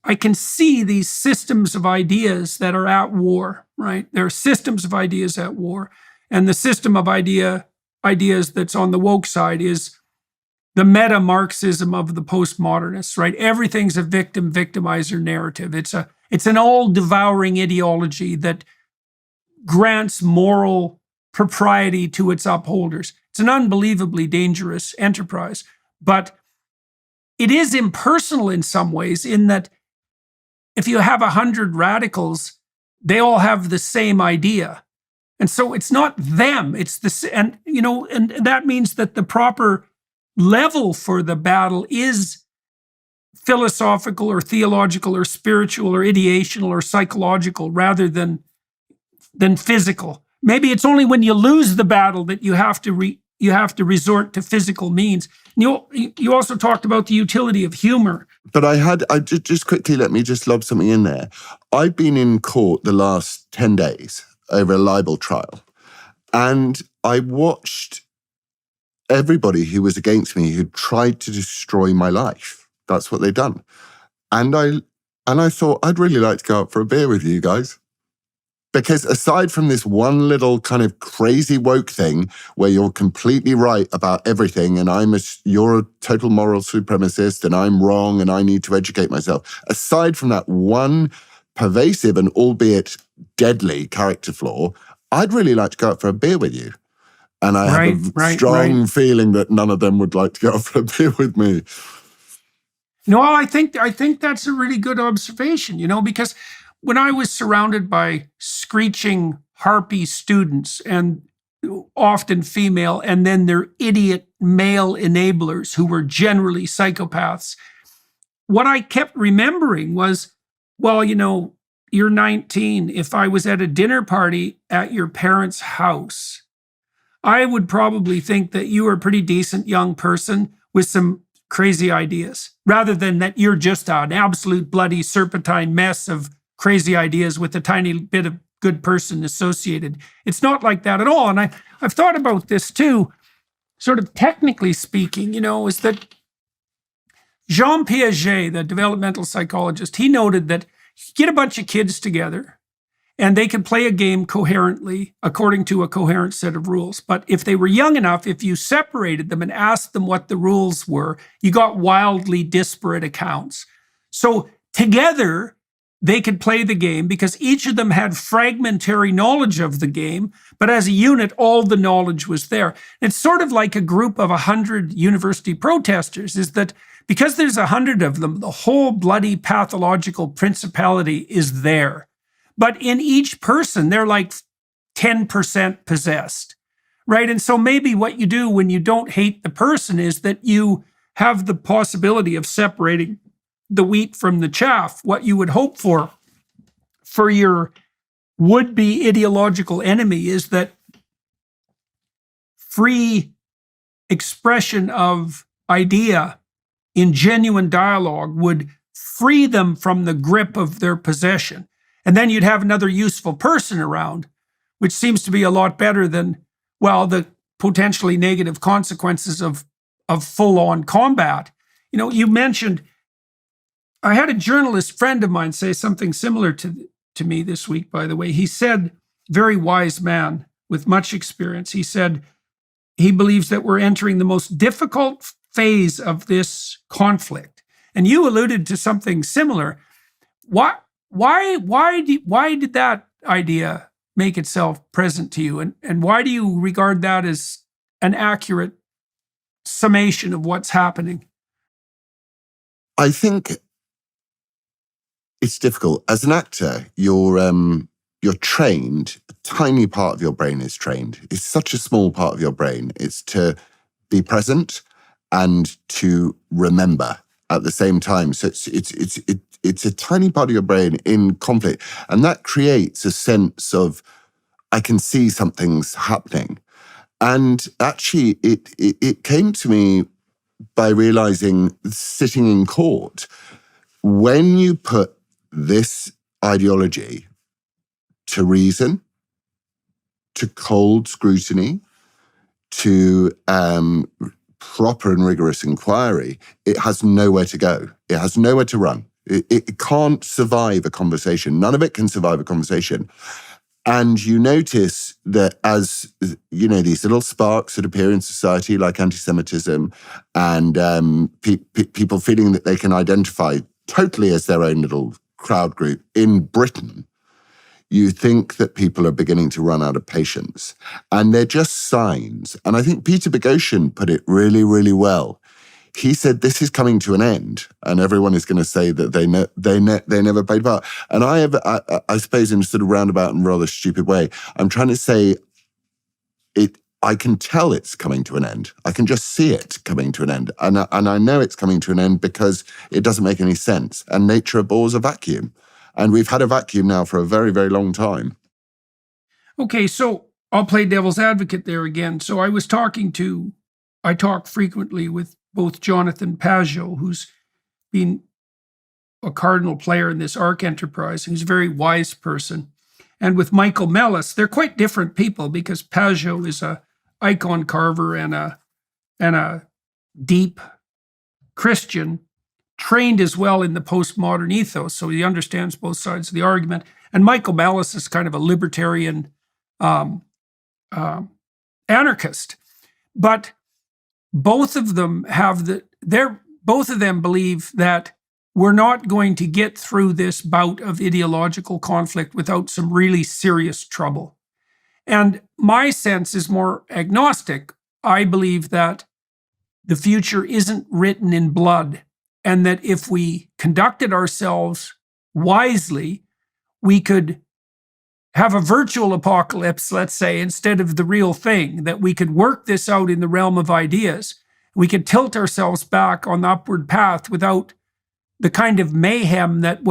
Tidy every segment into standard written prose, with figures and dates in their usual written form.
I can see these systems of ideas that are at war, right? There are systems of ideas at war. And the system of ideas that's on the woke side is the meta-Marxism of the postmodernists, right? Everything's a victim-victimizer narrative. It's an all-devouring ideology that grants moral propriety to its upholders. It's an unbelievably dangerous enterprise, but it is impersonal in some ways, in that if you have 100 radicals, they all have the same idea. And so it's not them, it's the, and that means that the proper level for the battle is philosophical or theological or spiritual or ideational or psychological rather than physical. Maybe it's only when you lose the battle that you have to resort to physical means. You also talked about the utility of humor. But I just quickly, let me just lob something in there. I've been in court the last 10 days over a libel trial, and I watched everybody who was against me, who tried to destroy my life. That's what they've done. And I thought, I'd really like to go out for a beer with you guys. Because aside from this one little kind of crazy woke thing where you're completely right about everything and you're a total moral supremacist and I'm wrong and I need to educate myself, aside from that one pervasive and albeit deadly character flaw, I'd really like to go out for a beer with you. And I have a strong feeling that none of them would like to go out for a beer with me. No, I think that's a really good observation, because when I was surrounded by screeching harpy students, and often female, and then their idiot male enablers who were generally psychopaths, what I kept remembering was, well, you're 19. If I was at a dinner party at your parents' house, I would probably think that you were a pretty decent young person with some crazy ideas, rather than that you're just an absolute bloody serpentine mess of crazy ideas with a tiny bit of good person associated. It's not like that at all. And I've thought about this too, sort of technically speaking, is that Jean Piaget, the developmental psychologist, he noted that you get a bunch of kids together and they could play a game coherently according to a coherent set of rules. But if they were young enough, if you separated them and asked them what the rules were, you got wildly disparate accounts. So together, they could play the game because each of them had fragmentary knowledge of the game, but as a unit, all the knowledge was there. It's sort of like a group of 100 university protesters, is that because there's 100 of them, the whole bloody pathological principality is there. But in each person, they're like 10% possessed, right? And so maybe what you do when you don't hate the person is that you have the possibility of separating the wheat from the chaff. What you would hope for your would-be ideological enemy is that free expression of idea in genuine dialogue would free them from the grip of their possession. And then you'd have another useful person around, which seems to be a lot better than, well, the potentially negative consequences of full-on combat. You mentioned, I had a journalist friend of mine say something similar to me this week, by the way. He said, very wise man with much experience, he said he believes that we're entering the most difficult phase of this conflict. And you alluded to something similar. Why did that idea make itself present to you? And why do you regard that as an accurate summation of what's happening? I think it's difficult. As an actor, you're trained, a tiny part of your brain is trained. It's such a small part of your brain. It's to be present and to remember at the same time. So it's a tiny part of your brain in conflict. And that creates a sense of, I can see something's happening. And actually, it came to me by realizing, sitting in court, when you put this ideology to reason, to cold scrutiny, to proper and rigorous inquiry, it has nowhere to go. It has nowhere to run. It can't survive a conversation. None of it can survive a conversation. And you notice that as, you know, these little sparks that appear in society, like anti-Semitism and people feeling that they can identify totally as their own little crowd group in Britain, you think that people are beginning to run out of patience. And they're just signs. And I think Peter Boghossian put it really, really well. He said, this is coming to an end, and everyone is going to say that they never played part. And I suppose in a sort of roundabout and rather stupid way, I'm trying to say I can tell it's coming to an end. I can just see it coming to an end. And I know it's coming to an end because it doesn't make any sense. And nature abhors a vacuum. And we've had a vacuum now for a very, very long time. Okay, so I'll play devil's advocate there again. So I talk frequently with both Jonathan Pajot, who's been a cardinal player in this ARC enterprise, who's a very wise person, and with Michael Mellis. They're quite different people because Pajot is a icon carver and a deep Christian, trained as well in the postmodern ethos, so he understands both sides of the argument. And Michael Mellis is kind of a libertarian anarchist, but both of them both of them believe that we're not going to get through this bout of ideological conflict without some really serious trouble. And my sense is more agnostic. I believe that the future isn't written in blood, and that if we conducted ourselves wisely, we could have a virtual apocalypse, let's say, instead of the real thing, that we could work this out in the realm of ideas. We could tilt ourselves back on the upward path without the kind of mayhem that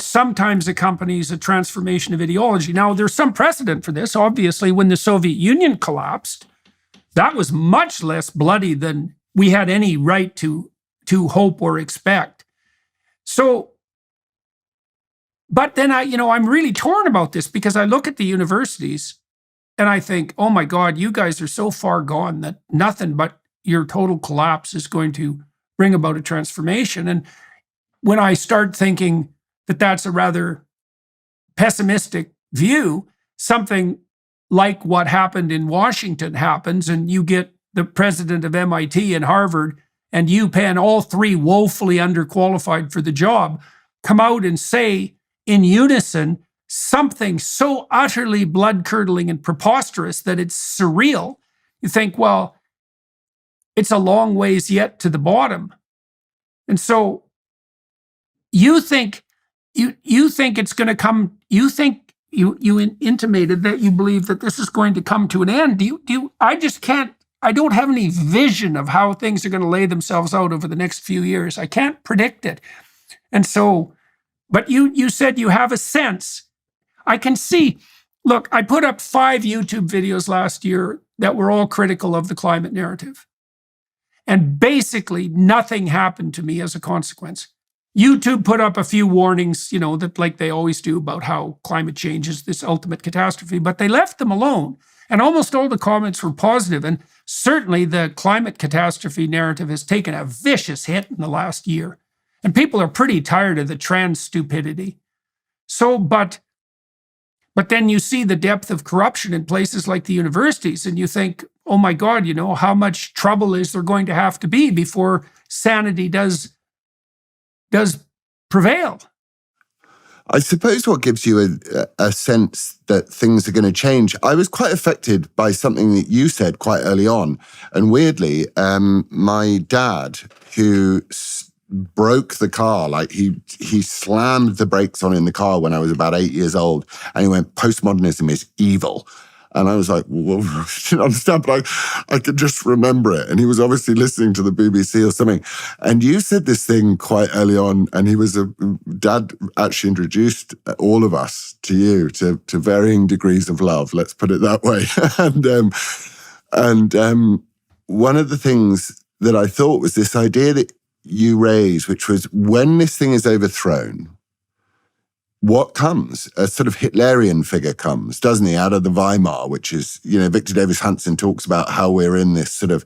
sometimes accompanies a transformation of ideology. Now, there's some precedent for this. Obviously, when the Soviet Union collapsed, that was much less bloody than we had any right to hope or expect. So, but then I'm really torn about this because I look at the universities and I think, oh my God, you guys are so far gone that nothing but your total collapse is going to bring about a transformation. And when I start thinking that that's a rather pessimistic view, something like what happened in Washington happens, and you get the president of MIT and Harvard and UPenn, all three woefully underqualified for the job, come out and say in unison something so utterly blood-curdling and preposterous that it's surreal. You think, well, it's a long ways yet to the bottom. And so you think it's going to come, you think you intimated that you believe that this is going to come to an end. I don't have any vision of how things are going to lay themselves out over the next few years. I can't predict it. And so, but you said you have a sense. I can see, look, I put up 5 YouTube videos last year that were all critical of the climate narrative. And basically nothing happened to me as a consequence. YouTube put up a few warnings, that like they always do about how climate change is this ultimate catastrophe, but they left them alone. And almost all the comments were positive. And certainly the climate catastrophe narrative has taken a vicious hit in the last year. And people are pretty tired of the trans stupidity. So, but then you see the depth of corruption in places like the universities, and you think, oh my God, how much trouble is there going to have to be before sanity does prevail? I suppose what gives you a sense that things are going to change. I was quite affected by something that you said quite early on. And weirdly, my dad, who broke the car, like he slammed the brakes on in the car when I was about 8 years old, and he went, postmodernism is evil. And I was like, well, I didn't understand, but I could just remember it. And he was obviously listening to the BBC or something. And you said this thing quite early on, and Dad actually introduced all of us to you, to varying degrees of love, let's put it that way. and one of the things that I thought was this idea that you raised, which was when this thing is overthrown, what comes? A sort of Hitlerian figure comes, doesn't he, out of the Weimar, which is, Victor Davis Hanson talks about how we're in this sort of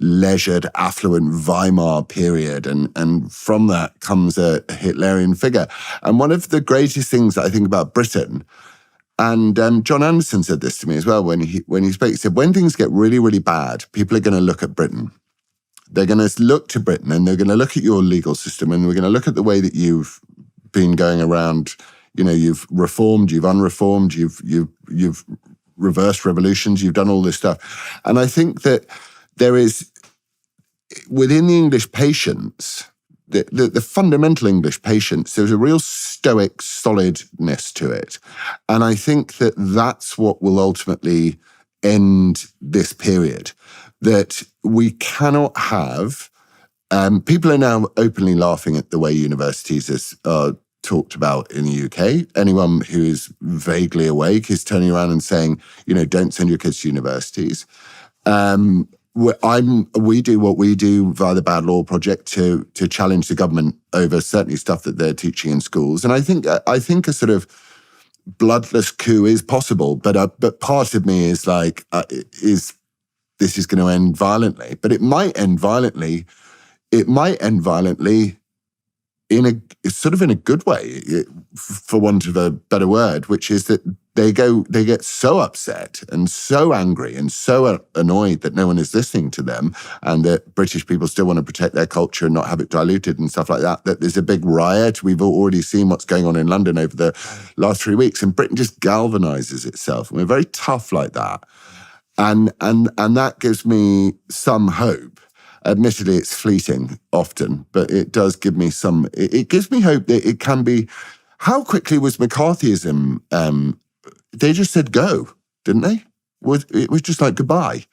leisured, affluent Weimar period. And from that comes a Hitlerian figure. And one of the greatest things that I think about Britain, and John Anderson said this to me as well when he spoke, he said, when things get really, really bad, people are going to look at Britain. They're going to look to Britain and they're going to look at your legal system, and we're going to look at the way that you've been going around. You know, you've reformed, you've unreformed, you've reversed revolutions, you've done all this stuff. And I think that there is, within the English patience, the fundamental English patience, there's a real stoic solidness to it. And I think that that's what will ultimately end this period. That we cannot have, people are now openly laughing at the way universities are talked about in the UK. Anyone who is vaguely awake is turning around and saying, don't send your kids to universities. We do what we do via the Bad Law Project to challenge the government over certainly stuff that they're teaching in schools. And I think a sort of bloodless coup is possible, but part of me is like, this is going to end violently? But it might end violently. It might end violently in a good way, for want of a better word, which is that they get so upset and so angry and so annoyed that no one is listening to them, and that British people still want to protect their culture and not have it diluted and stuff like that, that there's a big riot. We've already seen what's going on in London over the last 3 weeks, and Britain just galvanizes itself. And we're very tough like that. And that gives me some hope. Admittedly, it's fleeting often, but it does give me some, it gives me hope that it can be. How quickly was McCarthyism, they just said go, didn't they? It was just like goodbye.